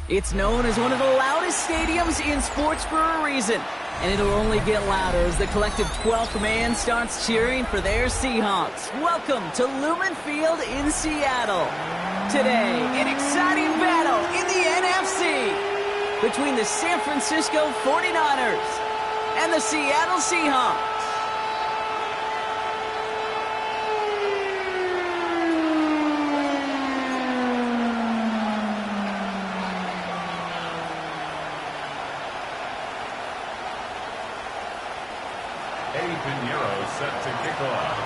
It's known as one of the loudest stadiums in sports for a reason, and it'll only get louder as the collective 12th man starts cheering for their Seahawks. Welcome to Lumen Field in Seattle. Today, an exciting battle in the NFC between the San Francisco 49ers and the Seattle Seahawks. Set to kick off.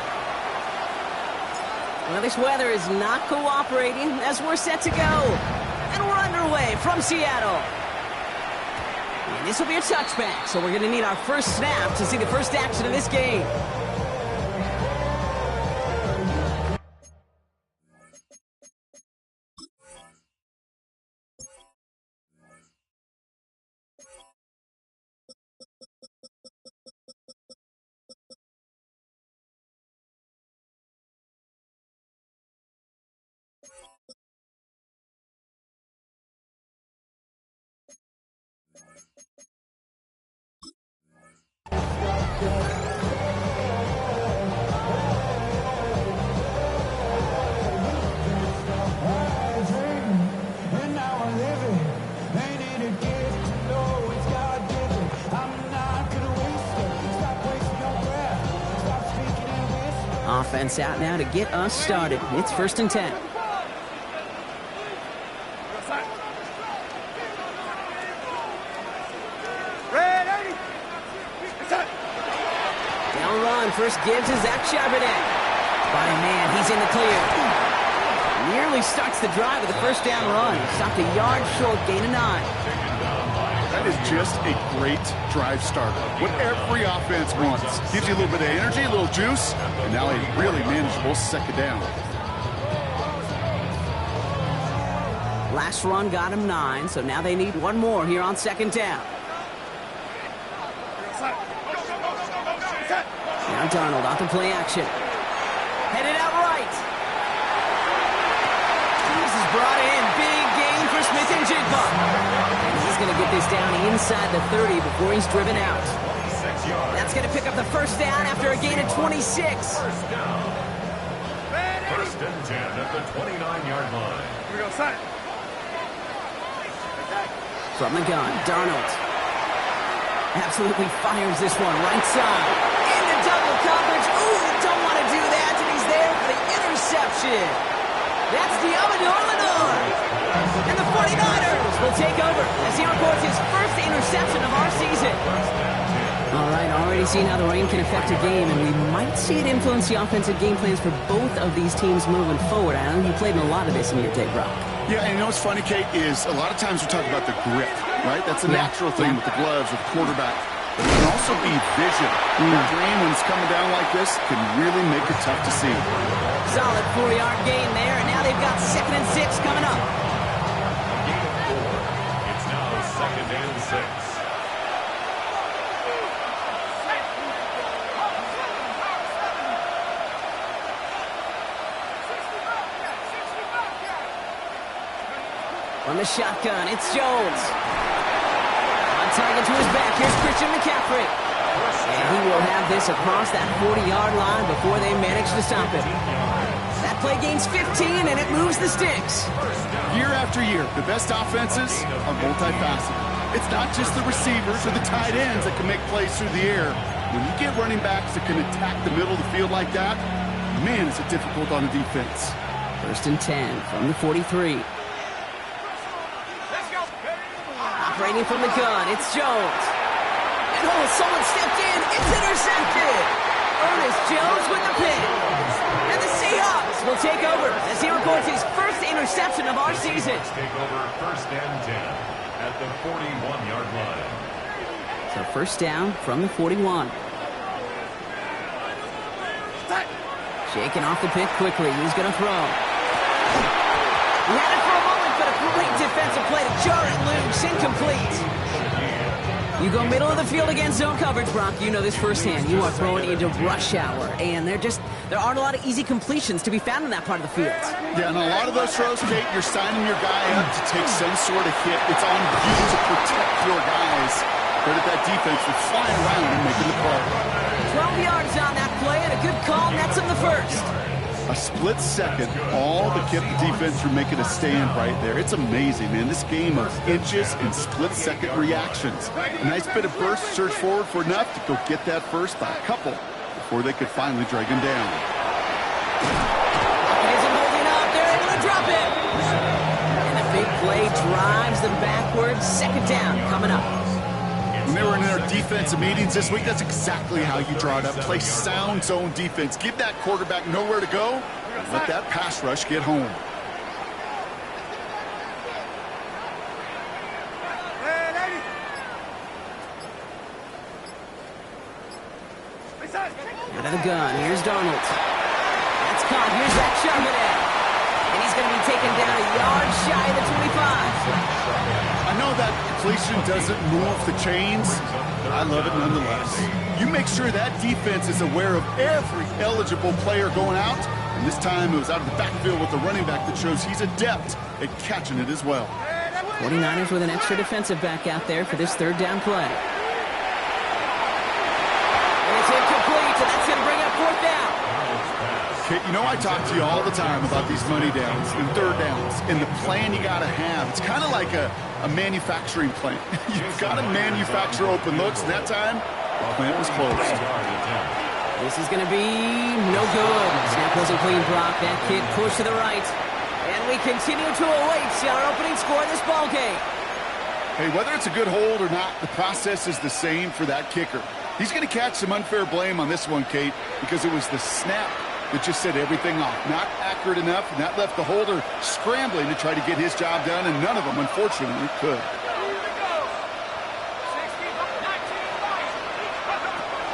Well, this weather is not cooperating as we're set to go. And we're underway from Seattle. And this will be a touchback, so we're going to need our first snap to see the first action of this game. Offense out now to get us started. It's 1st and 10. Down run. First give to Zach Charbonnet. By a man, he's in the clear. Nearly starts the drive with a first down run. Stopped a yard short, gain of 9. That is just a great drive starter. What every offense wants. Gives you a little bit of energy, a little juice, and now a really manageable second down. Last run got him 9, so now they need one more here on 2nd down. Now Darnold off the play action. Headed out right. This is brought in. Big gain for Smith and Jigba. He's going to get this down inside the 30 before he's driven out. That's going to pick up the first down after a gain of 26. First down. 1st and 10 at the 29-yard line. Here we go, son. From the gun, Darnold. Absolutely fires this one right side. Into double coverage. Ooh, don't want to do that, and he's there for the interception. That's Diamador Lenore. And the 49ers will take over as he records his first interception of our season. All right, already seeing how the rain can affect a game, and we might see it influence the offensive game plans for both of these teams moving forward. I know you played in a lot of this in your day, Brock. Yeah, and you know what's funny, Kate, is a lot of times we talk about the grip, right? That's a natural thing with the gloves, with the quarterback. But it can also be vision. That rain, when it's coming down like this, can really make it tough to see. Solid 4-yard gain there, and now they've got 2nd and 6 coming up. Gain of 4. It's now 2nd and 6. From the shotgun, it's Jones. On target to his back, here's Christian McCaffrey. And he will have this across that 40-yard line before they manage to stop him. That play gains 15, and it moves the sticks. Year after year, the best offenses are multifaceted. It's not just the receivers or the tight ends that can make plays through the air. When you get running backs that can attack the middle of the field like that, man, is it difficult on the defense. 1st and 10 from the 43. Operating from the gun, it's Jones. And oh, someone stepped in. It's intercepted. Ernest Jones with the pick. And the Seahawks will take over as he records his first interception of our season. Take over 1st and 10. at the 41-yard line. So first down from the 41. Shaking off the pick quickly. He's going to throw. He had it for a moment, but a great defensive play to jar it loose. Incomplete. You go middle of the field against zone coverage, Brock. You know this firsthand. You are throwing into rush hour, and there aren't a lot of easy completions to be found in that part of the field. Yeah, and a lot of those throws, Kate, you're signing your guy up to take some sort of hit. It's on you to protect your guys. But that defense was flying around and making the play. 12 yards on that play, and a good call nets him the first. A split second, all that kept the defense from making a stand right there. It's amazing, man. This game of inches and split-second reactions. A nice bit of burst, surge forward for enough to go get that first by a couple before they could finally drag him down. He isn't holding up. They're able to drop it. And the big play drives them backwards. Second down coming up. When they were in their defensive meetings this week, that's exactly how you draw it up. Play sound zone defense. Give that quarterback nowhere to go. And let that pass rush get home. Out of the gun. Here's Donald. That's caught. Here's that Charbonnet. And he's going to be taken down a yard shy of the 25. I know that completion doesn't move the chains, but I love it nonetheless. You make sure that defense is aware of every eligible player going out, and this time it was out of the backfield with the running back that shows he's adept at catching it as well. 49ers with an extra defensive back out there for this third down play. And it's incomplete, and that's going to bring up fourth down. Kate, you know I talk to you all the time about these money downs and third downs and the plan you got to have. It's kind of like a manufacturing plant. You've got to manufacture open looks, and that time, the plant was closed. This is going to be no good. Snap wasn't clean, Brock. That kick pushed to the right. And we continue to await our opening score in this ballgame. Hey, whether it's a good hold or not, the process is the same for that kicker. He's going to catch some unfair blame on this one, Kate, because it was the snap that just set everything off. Not accurate enough, and that left the holder scrambling to try to get his job done, and none of them, unfortunately, could.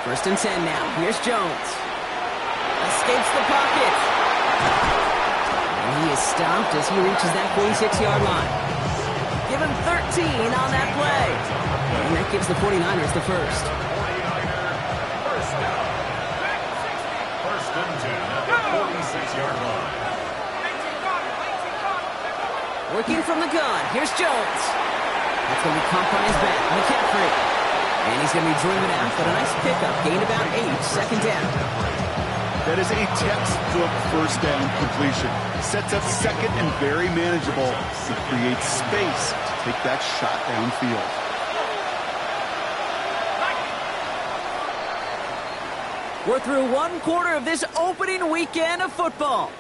First and 10 now. Here's Jones. Escapes the pocket. And he is stopped as he reaches that 46-yard line. Give him 13 on that play. And that gives the 49ers the first. First and 10 at the 46-yard line. Working from the gun. Here's Jones. That's going to be caught on his back. McCaffrey. And he's going to be driven out, but a nice pickup. Gained about 8. Second down. That is a textbook first down completion. Sets up second and very manageable to create space to take that shot downfield. We're through one quarter of this opening weekend of football.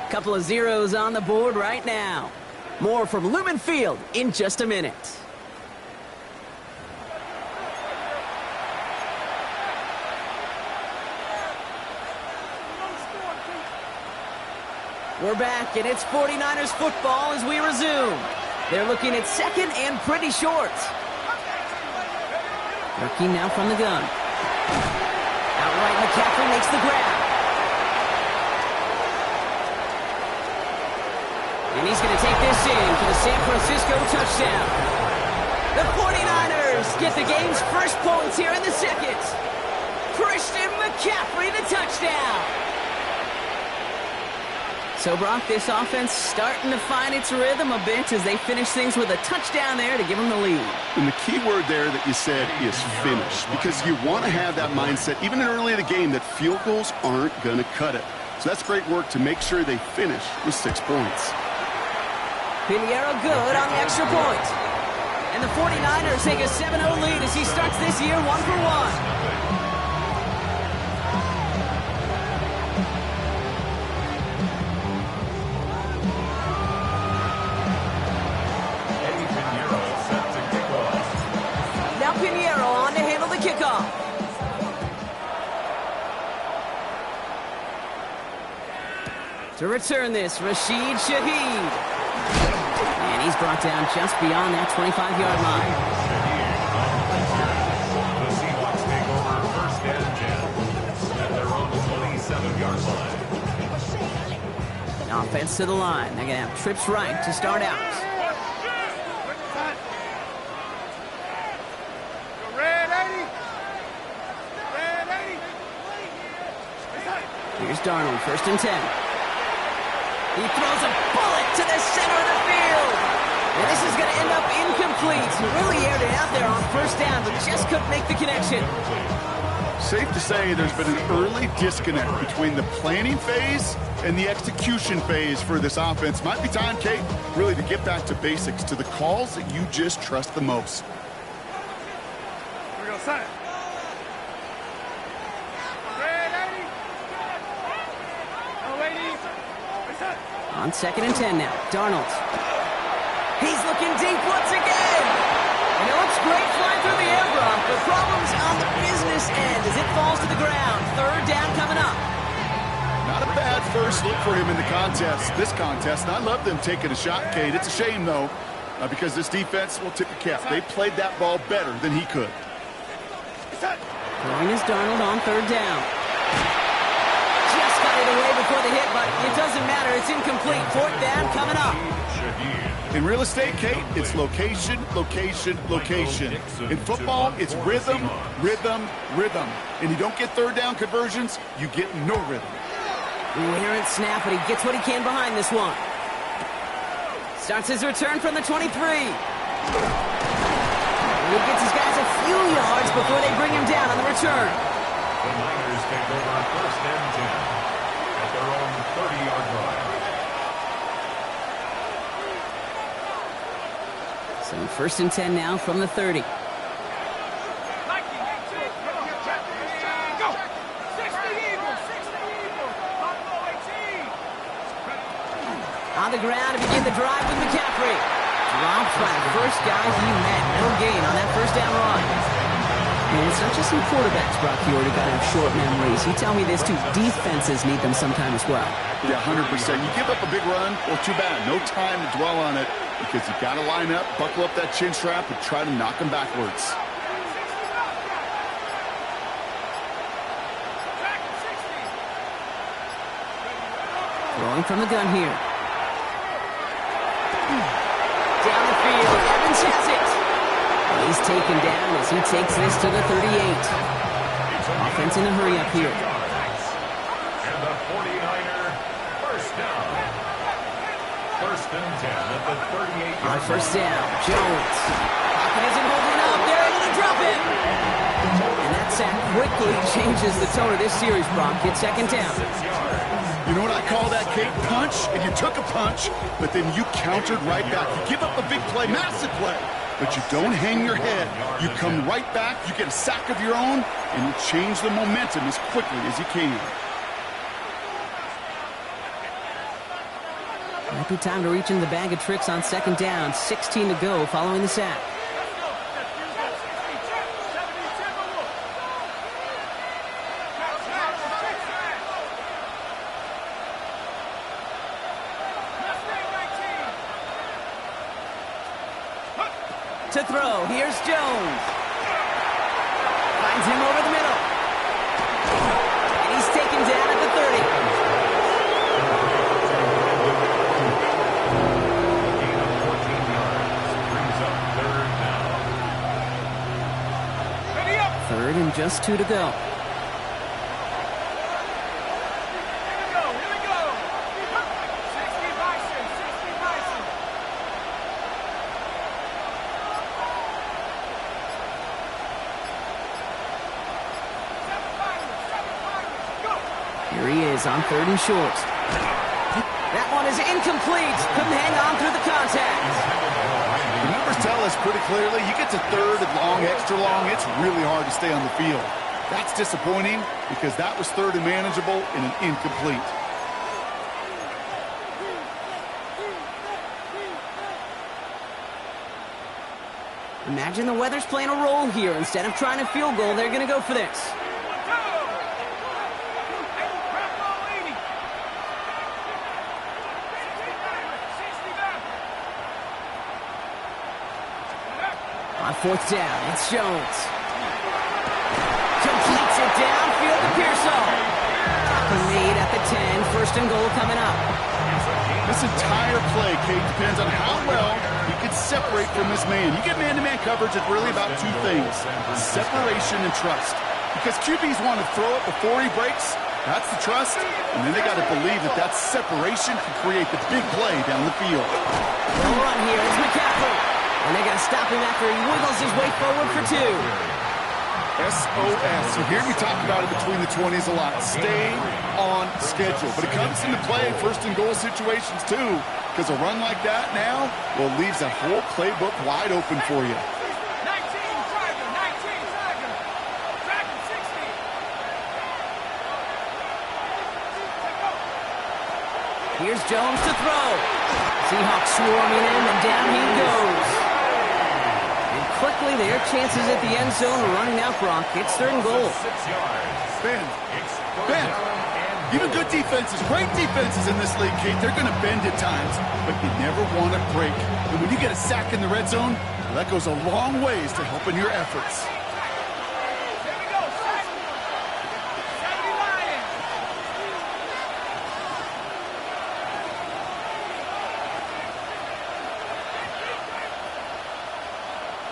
Couple of zeros on the board right now. More from Lumen Field in just a minute. We're back, and it's 49ers football as we resume. They're looking at second and pretty short. Working now from the gun. Outright, McCaffrey makes the grab. And he's going to take this in for the San Francisco touchdown. The 49ers get the game's first points here in the second. Christian McCaffrey, the touchdown. So, Brock, this offense starting to find its rhythm a bit as they finish things with a touchdown there to give them the lead. And the key word there that you said is finish, because you want to have that mindset, even early in the game, that field goals aren't going to cut it. So that's great work to make sure they finish with 6 points. Pinheiro good on the extra point. And the 49ers take a 7-0 lead as he starts this year 1-for-1. Pinheiro on to handle the kickoff. To return this, Rashid Shaheed. And And he's brought down just beyond that 25-yard line. The Seahawks take over first and 10 at their own 27-yard line. Offense to the line. They're going to have trips right to start out. Here's Darnold, first and 10. He throws a bullet to the center of the field. And this is going to end up incomplete. Really aired it out there on first down, but just couldn't make the connection. Safe to say there's been an early disconnect between the planning phase and the execution phase for this offense. Might be time, Kate, really to get back to basics, to the calls that you just trust the most. Here we go, set. On second and 10 now, Darnold. He's looking deep once again. And it looks great flying through the air, Brock, but problems on the business end as it falls to the ground. Third down coming up. Not a bad first look for him in the contest, this contest. And I love them taking a shot, Kate. It's a shame, though, because this defense will tip the cap. They played that ball better than he could. Throwing is Darnold on third down. Just got it away before the hit, but it doesn't matter. It's incomplete. Fourth down coming up. In real estate, Kate, it's location, location, location. In football, it's rhythm, rhythm, rhythm. And you don't get third down conversions, you get no rhythm. Errant snap, but he gets what he can behind this one. Starts his return from the 23. He gets his guys a few yards before they bring him down on the return. The Niners take over first and 10 at their own 30-yard line. So first and 10 now from the 30. On the ground to begin the drive with McCaffrey. Drops by the first guy he met. No gain on that first down run. And it's not just some quarterbacks, Brock. You already got to have short memories. You tell me this too. Defenses need them sometime as well. Yeah, 100%. You give up a big run, well, too bad. No time to dwell on it because you got to line up, buckle up that chin strap, and try to knock them backwards. Throwing from the gun here. Down the field, Evans has it. He's taken down as he takes this to the 38. Offense in a hurry up here. And the 49er first down. First and 10 at the 38-yard line. On first down, Jones. Pocket isn't holding up. They're able to drop it. And that sack quickly changes the tone of this series, Brock. It's second down. You know what I call that, Kate? Punch, and you took a punch, but then you countered right back. You give up a big play, massive play, but you don't hang your head. You come right back, you get a sack of your own, and you change the momentum as quickly as you can. Might be time to reach into the bag of tricks on second down. 16 to go following the sack. To throw, here's Jones. Finds him over the middle. And he's taken down at the 30. Gain of 14 yards brings up third down. Third and just 2 to go. Here he is on third and short. That one is incomplete. Couldn't hang on through the contact. The numbers tell us pretty clearly, you get to third and long, extra long, it's really hard to stay on the field. That's disappointing because that was third and manageable and an incomplete. Imagine the weather's playing a role here. Instead of trying a field goal, they're going to go for this. On fourth down, it's Jones. Completes it downfield to Pearsall. Tackle made at the 10. First and goal coming up. This entire play, Kate, depends on how well he can separate from his man. You get man-to-man coverage, it's really about two things: separation and trust. Because QBs want to throw it before he breaks. That's the trust. And then they got to believe that that separation can create the big play down the field. The run here is McCaffrey. And they're going to stop him after he wiggles his way forward for 2. SOS. You hear me talk about it between the 20s a lot. Stay on schedule. But it comes into play first and goal situations too. Because a run like that now, well, leaves that whole playbook wide open for you. 19, Tiger, 19, Tiger. Dragon 60. Here's Jones to throw. Seahawks swarming in, and down he goes. And quickly, their chances at the end zone are running out, Brock. It's 3rd and goal. Ben. Even good defenses, great defenses in this league, Kate, they're going to bend at times, but you never want to break. And when you get a sack in the red zone, well, that goes a long ways to helping your efforts. Here we go, 70 Lions.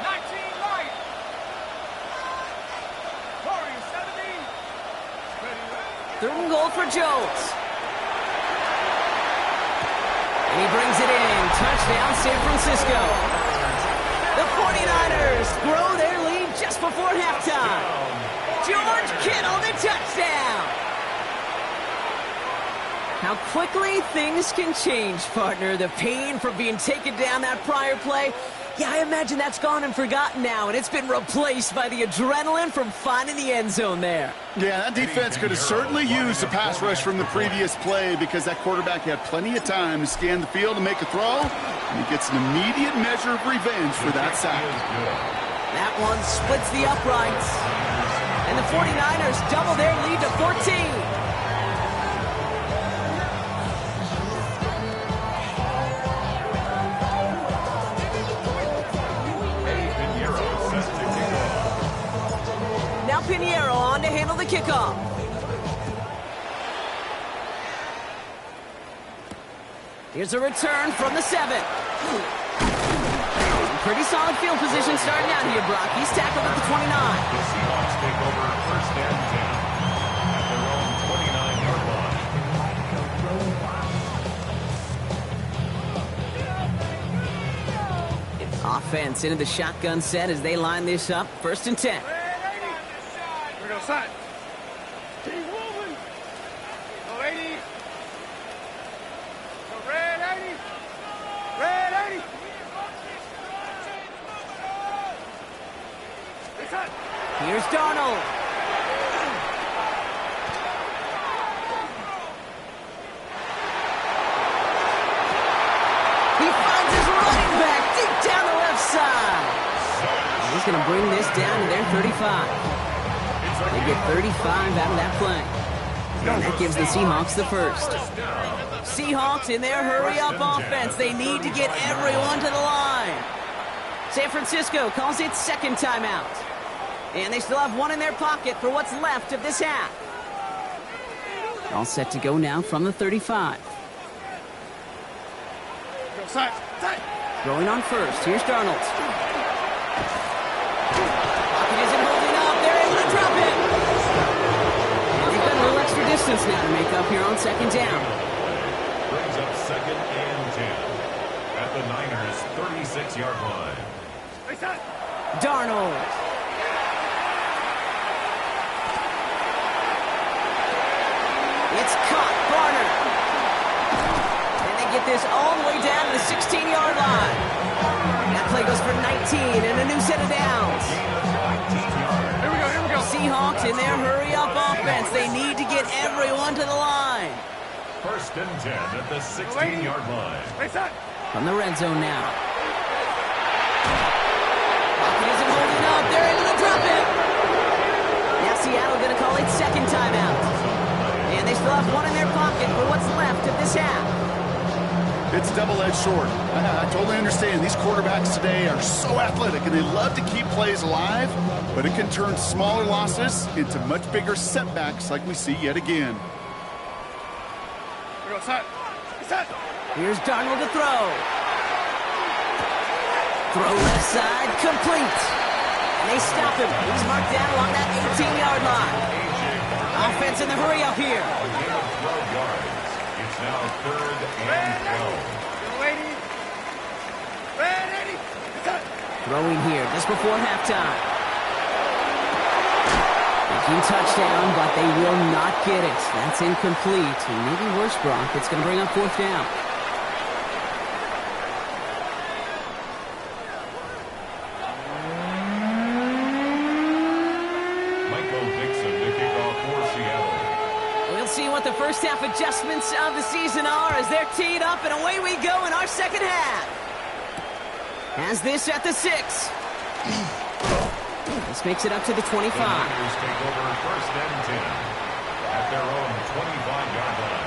19 Lions. Warriors 70. Ready. 3rd and goal for Jones. And he brings it in. Touchdown, San Francisco. The 49ers grow their lead just before halftime. George Kittle, the touchdown. How quickly things can change, partner. The pain from being taken down that prior play, yeah, I imagine that's gone and forgotten now, and it's been replaced by the adrenaline from finding the end zone there. Yeah, that defense could have certainly used the pass rush from the previous play because that quarterback had plenty of time to scan the field and make a throw, and he gets an immediate measure of revenge for that sack. That one splits the uprights, and the 49ers double their lead to 14. Pinheiro on to handle the kickoff. Here's a return from the 7. Pretty solid field position starting out here, Brock. He's tackled at the 29. The Seahawks take over 1st and 10 at their own 29-yard line. Offense into the shotgun set as they line this up. 1st and 10. We're going to sign. Keep moving. Go 80. Go red 80. Red 80. Here's Darnold. He finds his running back deep down the left side. He's going to bring this down to their 35. They get 35 out of that play. And that gives the Seahawks the first. Seahawks in their hurry-up offense. They need to get everyone to the line. San Francisco calls it 2nd timeout. And they still have one in their pocket for what's left of this half. All set to go now from the 35. Go side. Throwing on first. Here's Darnold. Pocket isn't holding up. They're able to drop it. And they've got a little extra distance now to make up here on 2nd down. Brings up 2nd and 10 at the Niners' 36-yard line. Darnold. It's caught. Garner. And they get this all the way down to the 16-yard line. That play goes for 19 and a new set of downs. Here we go. Seahawks in their hurry-up offense. They need to get everyone to the line. 1st and 10 at the 16-yard line. From the red zone now. Pocket isn't holding up. They're able to drop it. Now Seattle going to call it 2nd timeout. And they still have one in their pocket for what's left of this half. It's a double-edged sword. I totally understand. These quarterbacks today are so athletic, and they love to keep plays alive, but it can turn smaller losses into much bigger setbacks like we see yet again. Here's Darnold to throw. Throw left side, complete. And they stop him. He's marked down along that 18-yard line. Offense in the hurry up here. It's now 3rd and 12. Throwing here just before halftime. Making touchdown, but they will not get it. That's incomplete. And maybe worse, Brock. It's going to bring up 4th down. What the first half adjustments of the season are as they're teed up, and away we go in our second half. Has this at the 6. This makes it up to the 25. The Niners take over 1st and 10 at their own 25-yard line.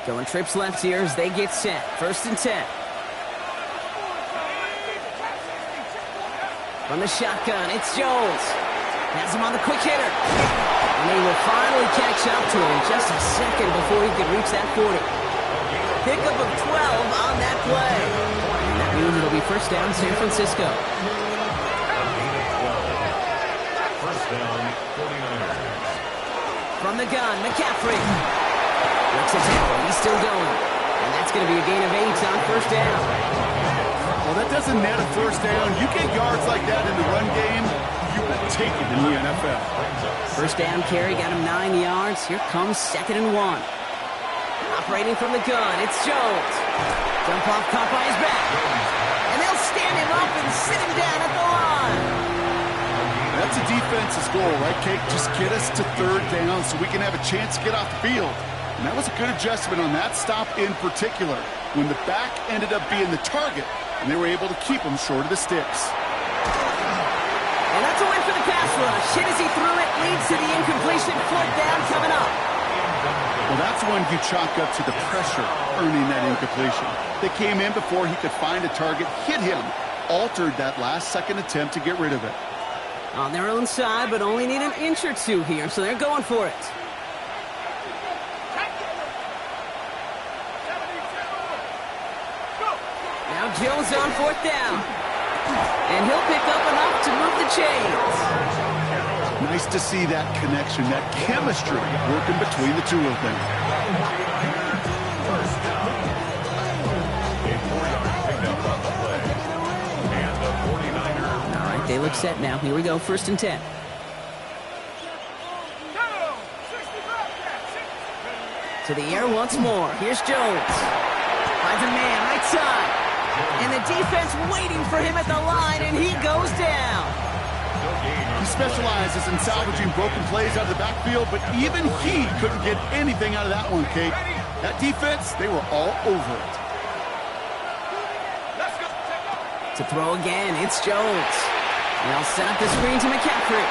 Going trips left here as they get set. 1st and 10. From the shotgun, it's Jones. Has him on the quick hitter. And they will finally catch up to him just a second before he could reach that 40. Pickup of 12 on that play. And that means it'll be 1st down San Francisco. First down, 49ers. From the gun, McCaffrey. Looks a tackle, he's still going. And that's going to be a gain of 8 on 1st down. Well, that doesn't net a 1st down. You get yards like that in the run game, you will take it in the NFL. 1st down carry got him 9 yards. Here comes 2nd and 1. Operating from the gun, it's Jones. Jump off, caught by his back. And they'll stand him up and sit him down at the line. That's a defense's goal, right, Kate? Just get us to 3rd down so we can have a chance to get off the field. And that was a good adjustment on that stop in particular, when the back ended up being the target, and they were able to keep him short of the sticks. And that's a win for the pass rush. Hit as he threw it, leads to the incompletion. 4th down coming up. Well, that's when you chalk up to the pressure earning that incompletion. They came in before he could find a target, hit him, altered that last-second attempt to get rid of it. On their own side, but only need an inch or two here, so they're going for it. Now Jones on 4th down. And he'll pick up enough to move the chains. Nice to see that connection, that chemistry working between the two of them. First down. A 4-yard pickup on the play. And the 49ers. All right, they look set now. Here we go, 1st and 10. To the air once more. Here's Jones. Finds a man right side. And the defense waiting for him at the line, and he goes down. He specializes in salvaging broken plays out of the backfield, but even he couldn't get anything out of that one, Kate. That defense, they were all over it. To throw again, it's Jones. They'll set up the screen to McCaffrey.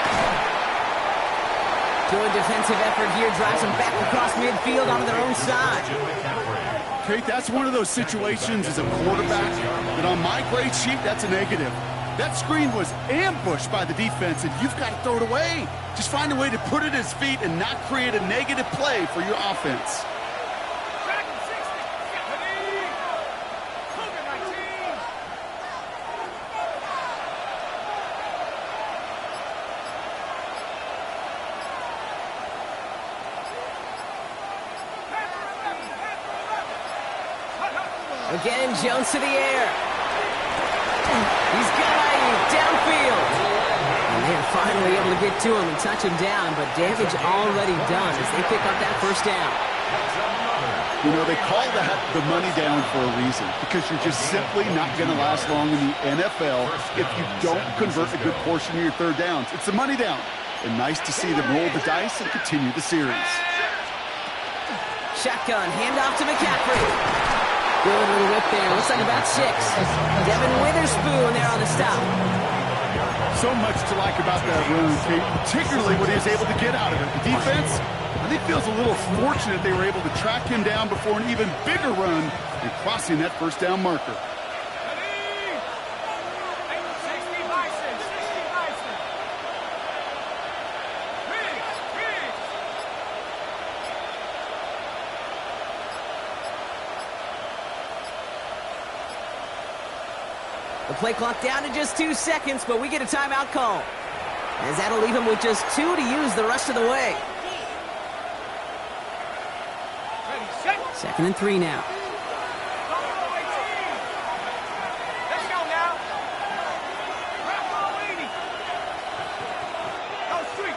Good defensive effort here, drives them back across midfield onto their own side. Kate, that's one of those situations as a quarterback that on my grade sheet, that's a negative. That screen was ambushed by the defense, and you've got to throw it away. Just find a way to put it at his feet and not create a negative play for your offense. Again, Jones to the air. He's got Ayuk downfield. And they're finally able to get to him and touch him down, but damage already done as they pick up that 1st down. You know, they call that the money down for a reason, because you're just simply not going to last long in the NFL if you don't convert a good portion of your 3rd downs. It's the money down. And nice to see them roll the dice and continue the series. Shotgun, handoff to McCaffrey. Good little whip there. Looks like about 6. Devin Witherspoon there on the stop. So much to like about that run, Kate, particularly what he was able to get out of it. The defense, I think, feels a little fortunate they were able to track him down before an even bigger run and crossing that first down marker. The play clock down to just 2 seconds, but we get a timeout call, as that'll leave him with just 2 to use the rest of the way. 2nd and 3 now. Let's go now. Go street.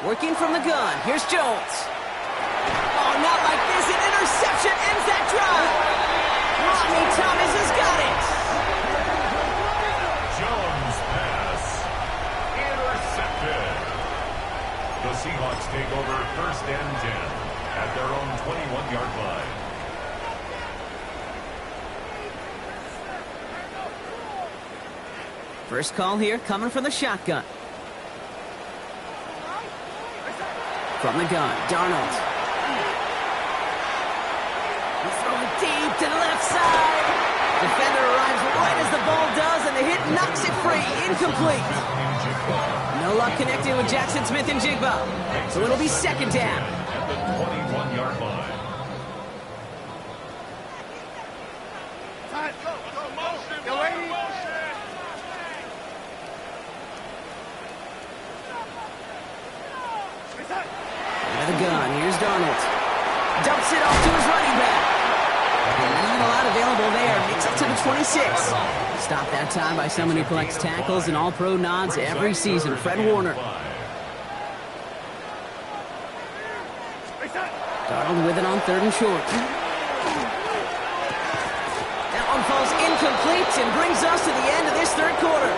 Working from the gun. Here's Jones. Oh, not like this. An interception ends that drive. Rodney Thomas has got it. Jones pass. Intercepted. The Seahawks take over 1st and 10 at their own 21-yard line. First call here coming from the shotgun. From the gun, Darnold. He's throwing deep to the left side. Defender arrives right as the ball does, and the hit knocks it free. Incomplete. No luck connecting with Jackson Smith and Jigba. So it'll be 2nd down. At the 21-yard line. Go, lady. Out of the gun, here's Darnold. Dumps it off to his running back. Not a lot available there. Makes it to the 26. Stopped that time by someone who collects tackles and all-pro nods every season, Fred Warner. Darnold with it on 3rd and short. That one falls incomplete and brings us to the end of this 3rd quarter.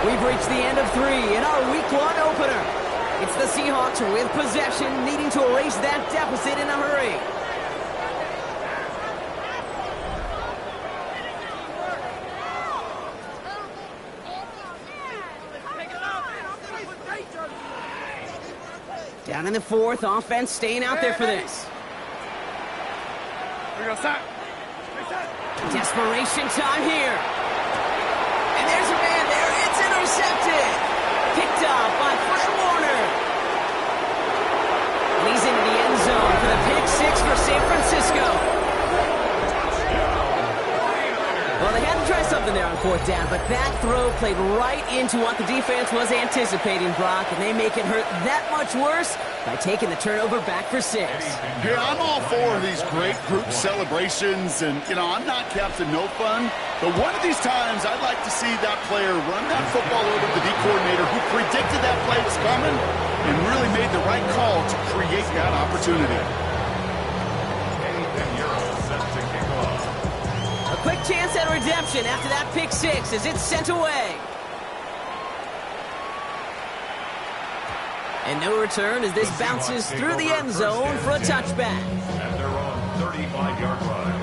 We've reached the end of 3 in our Week 1 opener. It's the Seahawks with possession, needing to erase that deficit in a hurry. Down in the 4th, offense staying out there for this. Here we go, son. Desperation time here. And there's a man there. It's intercepted. Picked off by Fred Warner. And he's into the end zone for the pick 6 for San Francisco. Well, they had to try something there on 4th down, but that throw played right into what the defense was anticipating, Brock, and they make it hurt that much worse by taking the turnover back for 6. Yeah, I'm all for these great group celebrations, and, I'm not Captain No Fun, but one of these times I'd like to see that player run that football over to the D coordinator who predicted that play was coming and really made the right call to create that opportunity. A quick chance at redemption after that pick 6 as it's sent away. And no return as this bounces through the end zone for a touchback. At their own 35-yard line.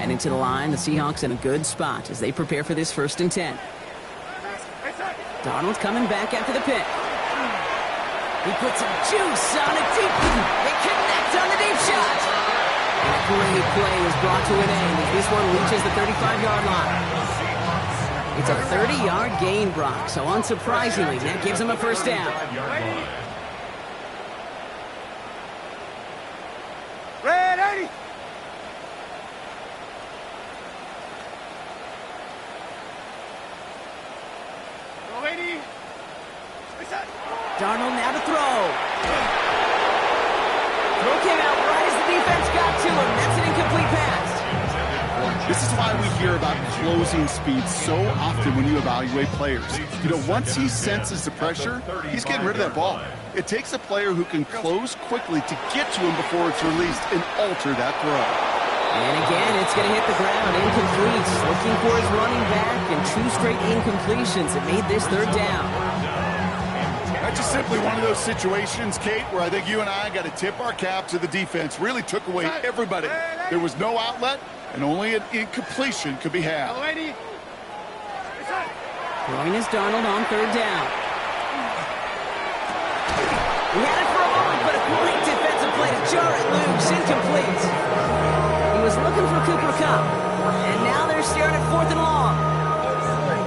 And into the line, the Seahawks in a good spot as they prepare for this 1st and 10. Darnold coming back after the pick. He puts some juice on a deep. They connect on the deep shot. And a great play is brought to an end as this one reaches the 35-yard line. It's a 30-yard gain, Brock, so unsurprisingly, that gives him a 1st down. Red 80. Go, lady. Darnold now to throw. Throw came out right as the defense got to him. That's an incomplete pass. This is why we hear about closing speed so often when you evaluate players. Once he senses the pressure, he's getting rid of that ball. It takes a player who can close quickly to get to him before it's released and alter that throw. And again, it's going to hit the ground. Incomplete. Looking for his running back, and 2 straight incompletions that made this 3rd down. That's just simply one of those situations, Kate, where I think you and I got to tip our cap to the defense. Really took away everybody. There was no outlet, and only an incompletion could be had. Throwing is Darnold on third down. He had it for a moment, but a great defensive play to jar it loose, incomplete. He was looking for Cooper Kupp, and now they're staring at 4th and long.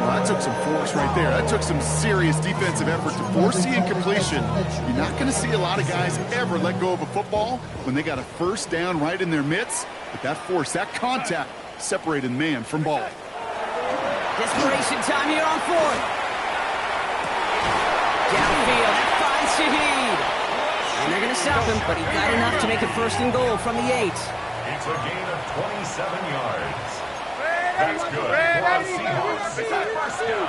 Well, that took some force right there. That took some serious defensive effort to force the incompletion. You're not going to see a lot of guys ever let go of a football when they got a first down right in their midst. But that force, that contact, separated man from ball. Desperation time here on 4th. Downfield, that finds Shaheed. And they're going to stop him, but he got enough to make it 1st and goal from the 8. It's a gain of 27 yards. That's good for the Seahawks. First down.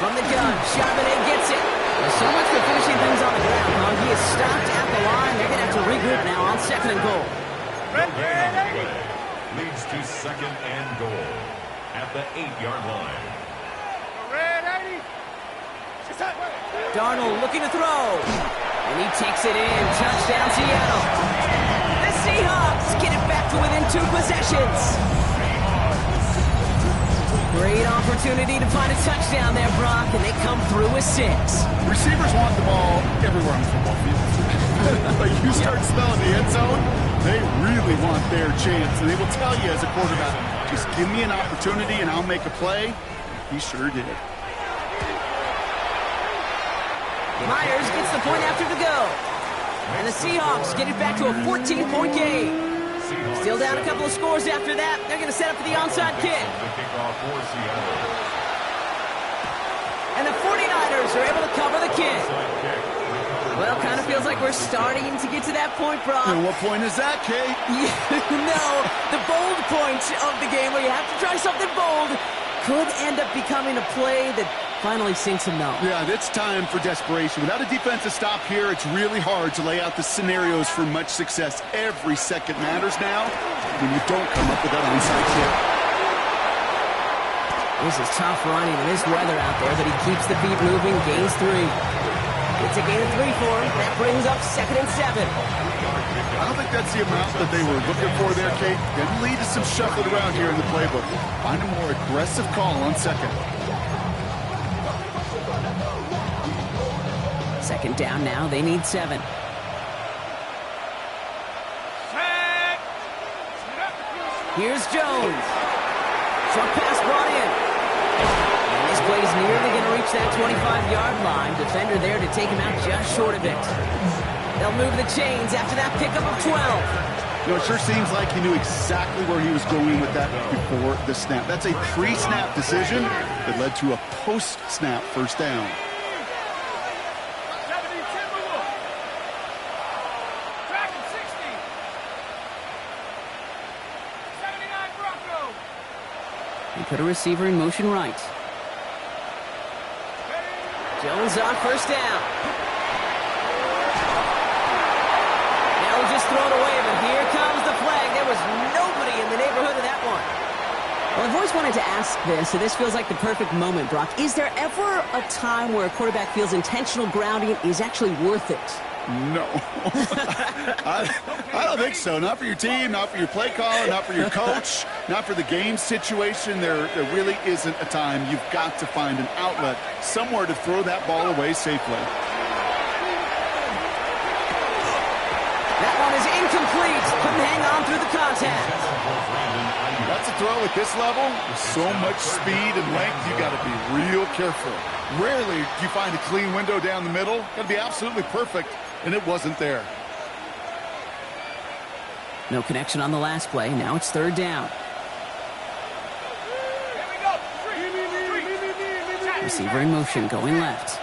From the gun, Charbonnet gets it. There's so much for finishing things on the ground, huh? He is stopped at the line. They're going to have to regroup now on 2nd and goal. Leads to 2nd and goal at the 8-yard line. Darnold looking to throw. And he takes it in. Touchdown, Seattle. The Seahawks get it back to within 2 possessions. Great opportunity to find a touchdown there, Brock, and they come through with 6. Receivers want the ball everywhere on the football field. But you start smelling the end zone, they really want their chance. And they will tell you as a quarterback, just give me an opportunity and I'll make a play. He sure did. Myers gets the point after the go. And the Seahawks get it back to a 14-point game. Still down a couple of scores after that. They're going to set up for the onside kick. And the 49ers are able to cover the kick. Well, kind of feels like we're starting to get to that point, Brock. And what point is that, Kate? No, the bold point of the game where you have to try something bold could end up becoming a play that finally sinks him now. Yeah, it's time for desperation. Without a defensive stop here, it's really hard to lay out the scenarios for much success. Every second matters now when you don't come up with that onside kick. This is tough running in this weather out there, but he keeps the feet moving, gains 3. It's a gain of 3 for him. That brings up 2nd and 7. I don't think that's the amount that they were looking for there, Kate. Going to lead to some shuffling around here in the playbook. Find a more aggressive call on 2nd. 2nd down now. They need 7. Here's Jones. Short pass brought in. And this play is nearly going to reach that 25-yard line. Defender there to take him out just short of it. They'll move the chains after that pickup of 12. You know, it sure seems like he knew exactly where he was going with that before the snap. That's a pre-snap decision that led to a post-snap first down. He put a receiver in motion right. Jones on first down. They'll just throw it away, but here comes the flag. There was nobody in the neighborhood of that one. Well, I've always wanted to ask this, so this feels like the perfect moment, Brock. Is there ever a time where a quarterback feels intentional grounding is actually worth it? No. I don't think so. Not for your team, not for your play caller, not for your coach, not for the game situation. There really isn't a time. You've got to find an outlet, somewhere to throw that ball away safely. That one is incomplete. Couldn't hang on through the contact. That's a throw at this level. With so much speed and length, you got to be real careful. Rarely do you find a clean window down the middle. Got to be absolutely perfect, and it wasn't there. No connection on the last play. Now it's 3rd down. Receiver in motion, going left.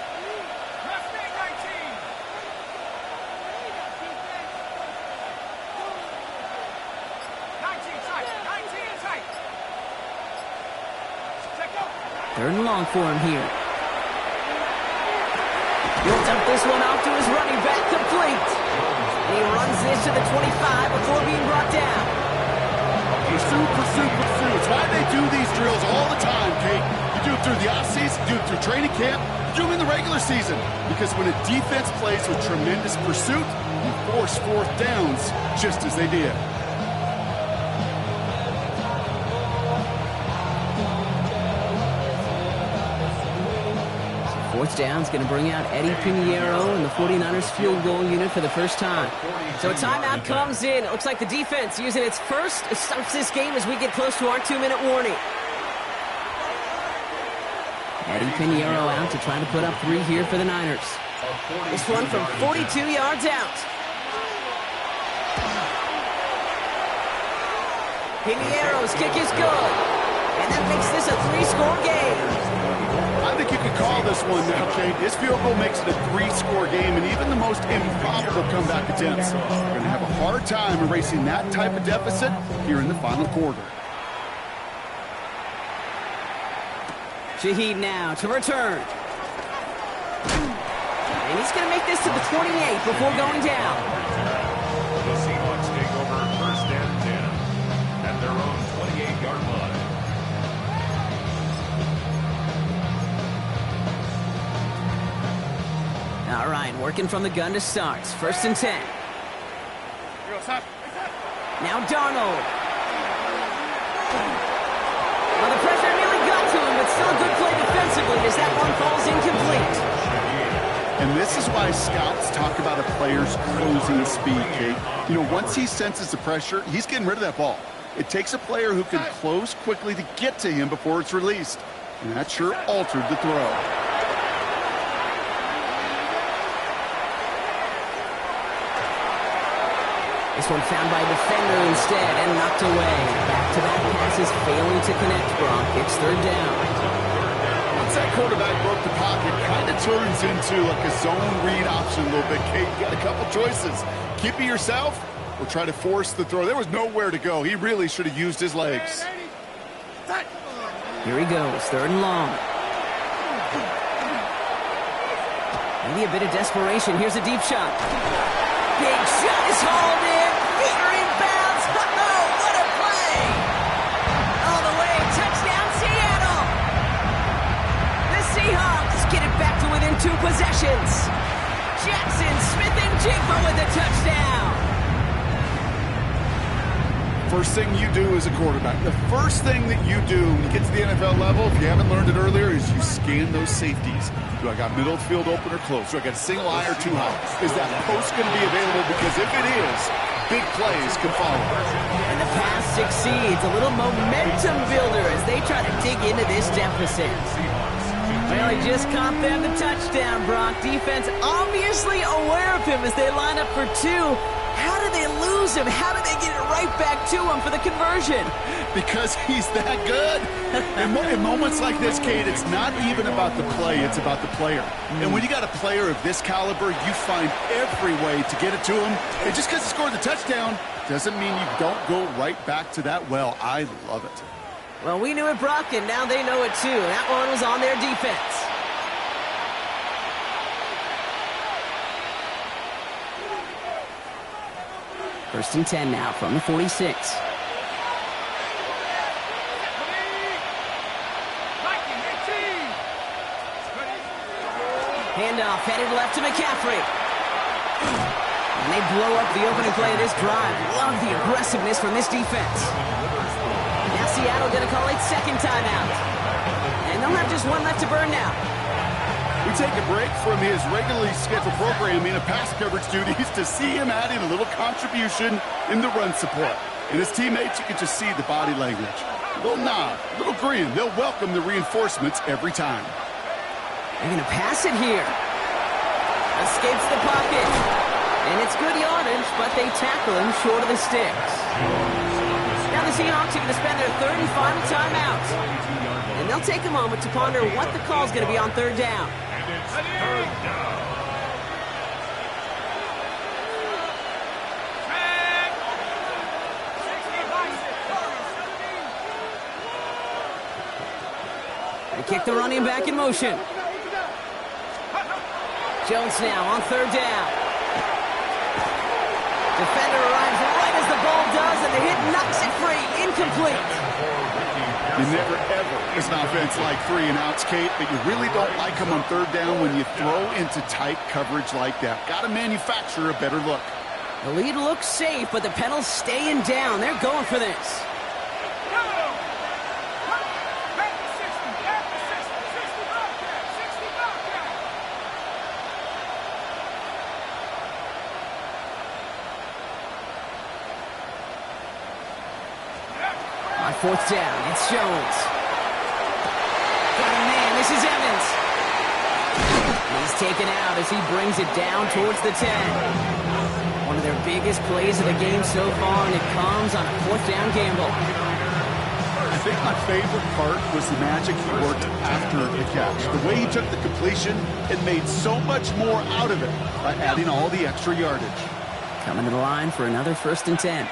Third and long for him here. He'll dump this one off to his running back, complete. And he runs this to the 25 before being brought down. Pursue, pursue, pursue. It's why they do these drills all the time, Kate. You do it through the offseason, you do it through training camp, you do them in the regular season. Because when a defense plays with tremendous pursuit, you force fourth downs just as they did. Fourth down's going to bring out Eddie Pinheiro and the 49ers field goal unit for the first time. So a timeout comes in. It looks like the defense using its first stops this game as we get close to our 2-minute warning. Eddie Pinheiro out to try to put up 3 here for the Niners. This one from 42 yards out. Pinheiro's kick is good. And that makes this a 3-score game. I think you could call this one now, Kate. This field goal makes it a 3-score game, and even the most improbable comeback attempts are going to have a hard time erasing that type of deficit here in the final quarter. Shaheed now to return. And he's going to make this to the 28 before going down. The Seahawks take over first and 10 at their own 28-yard line. All right, working from the gun to start. First and 10. Now Darnold. Well, the pressure nearly got to him, but still a good play defensively as that one falls incomplete. And this is why scouts talk about a player's closing speed, Kate. You know, once he senses the pressure, he's getting rid of that ball. It takes a player who can close quickly to get to him before it's released. And that sure altered the throw. This one found by a defender instead and knocked away. Back-to-back passes failing to connect, Brock. It's third down. Once that quarterback broke the pocket, kind of turns into like a zone read option a little bit, Kate. You got a couple choices. Keep it yourself or try to force the throw. There was nowhere to go. He really should have used his legs. Here he goes, third and long. Maybe a bit of desperation. Here's a deep shot. Big shot is hauled in. Peter inbounds. Oh, what a play. All the way. Touchdown, Seattle. The Seahawks get it back to within 2 possessions. Jackson, Smith, and Jigba with the touchdown. First thing you do as a quarterback, the first thing that you do when you get to the NFL level, if you haven't learned it earlier, is you scan those safeties. Do I got middle of the field open or close? Do I got a single eye or 2 high? Is that post going to be available? Because if it is, big plays can follow. And the pass succeeds. A little momentum builder as they try to dig into this deficit. Well, he just caught them the touchdown, Brock. Defense obviously aware of him as they line up for 2. How do they lose him? How do they get it right back to him for the conversion? Because he's that good. In moments like this, Kate, it's not even about the play, it's about the player. And when you got a player of this caliber, you find every way to get it to him. And just because he scored the touchdown doesn't mean you don't go right back to that well. I love it. Well, we knew it, Brock, and now they know it too. That one was on their defense. First and 10 now from the 46. Handoff headed left to McCaffrey. And they blow up the opening play of this drive. Love the aggressiveness from this defense. Now Seattle going to call it second timeout. And they'll have just one left to burn now. We take a break from his regularly scheduled programming of pass coverage duties to see him adding a little contribution in the run support. And his teammates, you can just see the body language. A little nod, a little grin. They'll welcome the reinforcements every time. They're going to pass it here. Escapes the pocket. And it's good yardage, but they tackle him short of the sticks. Now the Seahawks are going to spend their third and final timeout. And they'll take a moment to ponder what the call is going to be on third down. And it's third down. They kick the running back in motion. Jones now on third down. Defender arrives right as the ball does, and the hit knocks it free. Incomplete. You never, ever, as an offense, like 3 and outs, Kate, but you really don't like them on third down when you throw into tight coverage like that. Got to manufacture a better look. The lead looks safe, but the Penals staying down. They're going for this. On fourth down, it's Jones. Got a man, this is Evans. He's taken out as he brings it down towards the 10. One of their biggest plays of the game so far, and it comes on a fourth down gamble. I think my favorite part was the magic he worked after the catch. The way he took the completion and made so much more out of it by adding all the extra yardage. Coming to the line for another 1st and 10.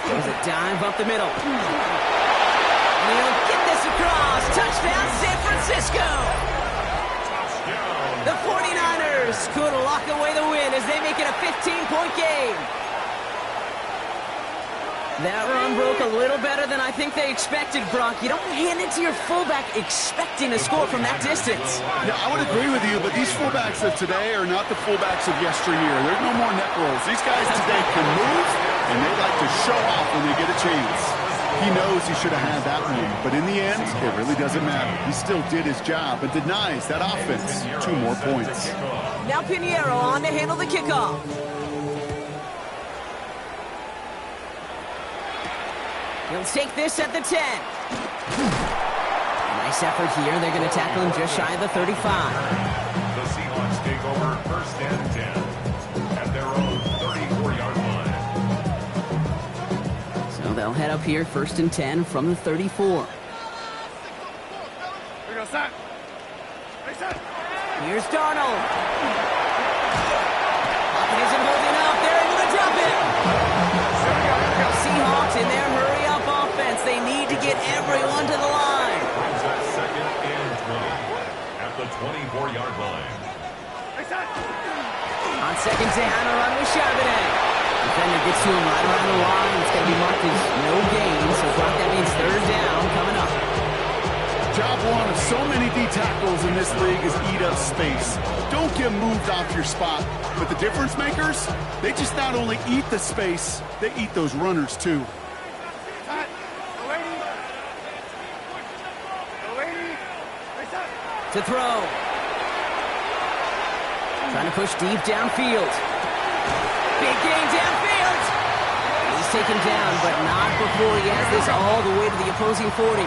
There's a dive up the middle. And he'll get this across. Touchdown, San Francisco. The 49ers could lock away the win as they make it a 15-point game. That run broke a little better than I think they expected, Brock. You don't hand it to your fullback expecting a score from that distance. Yeah, I would agree with you, but these fullbacks of today are not the fullbacks of yesteryear. There's no more neck rolls. These guys today can move, and they like to show off when they get a chance. He knows he should have had that one, but in the end, it really doesn't matter. He still did his job and denies that offense 2 more points. Now Pinheiro on to handle the kickoff. He'll take this at the 10. Nice effort here. They're going to tackle him just shy of the 35. The Seahawks take over 1st and 10 at their own 34-yard line. So they'll head up here 1st and 10 from the 34. Here's Darnold. Pocket isn't holding up. They're able to drop it. Seahawks in their hurry-up offense. They need to get everyone to the line. Brings up 2nd and 20 at the 24-yard line. On 2nd down, a run with Charbonnet. Defender gets to him right around the line. It's going to be marked as no gain. So Brock, that means 3rd down coming up. Job one of so many D tackles in this league is eat up space. Don't get moved off your spot. But the difference makers, they just not only eat the space, they eat those runners too. To throw. Trying to push deep downfield. Big gain downfield. He's taken down, but not before he has this all the way to the opposing 40.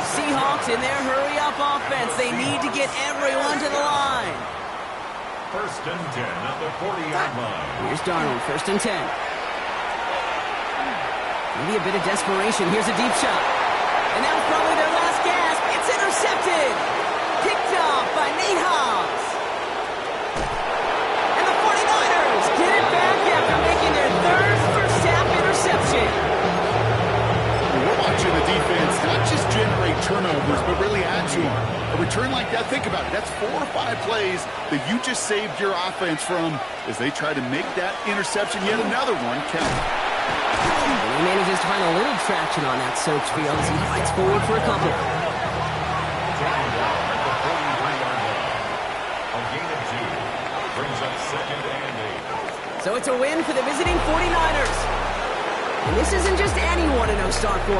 Seahawks in their hurry-up offense. They need to get everyone to the line. 1st and 10 at the 40-yard line. Here's Darnold, 1st and 10. Maybe a bit of desperation. Here's a deep shot. And that was probably their last gasp. It's intercepted. Picked off by Nate Hobbs. And the 49ers get it back after making their 3rd first-half interception. We're watching the defense not just generate turnovers, but really add to them. A return like that, think about it. That's 4 or 5 plays that you just saved your offense from as they try to make that interception, yet another one, count. And he manages to find a little traction on that Soaks field as he fights forward for a couple. A gain of 2 brings up 2nd and 8. So it's a win for the visiting 49ers. And this isn't just anyone in no start for.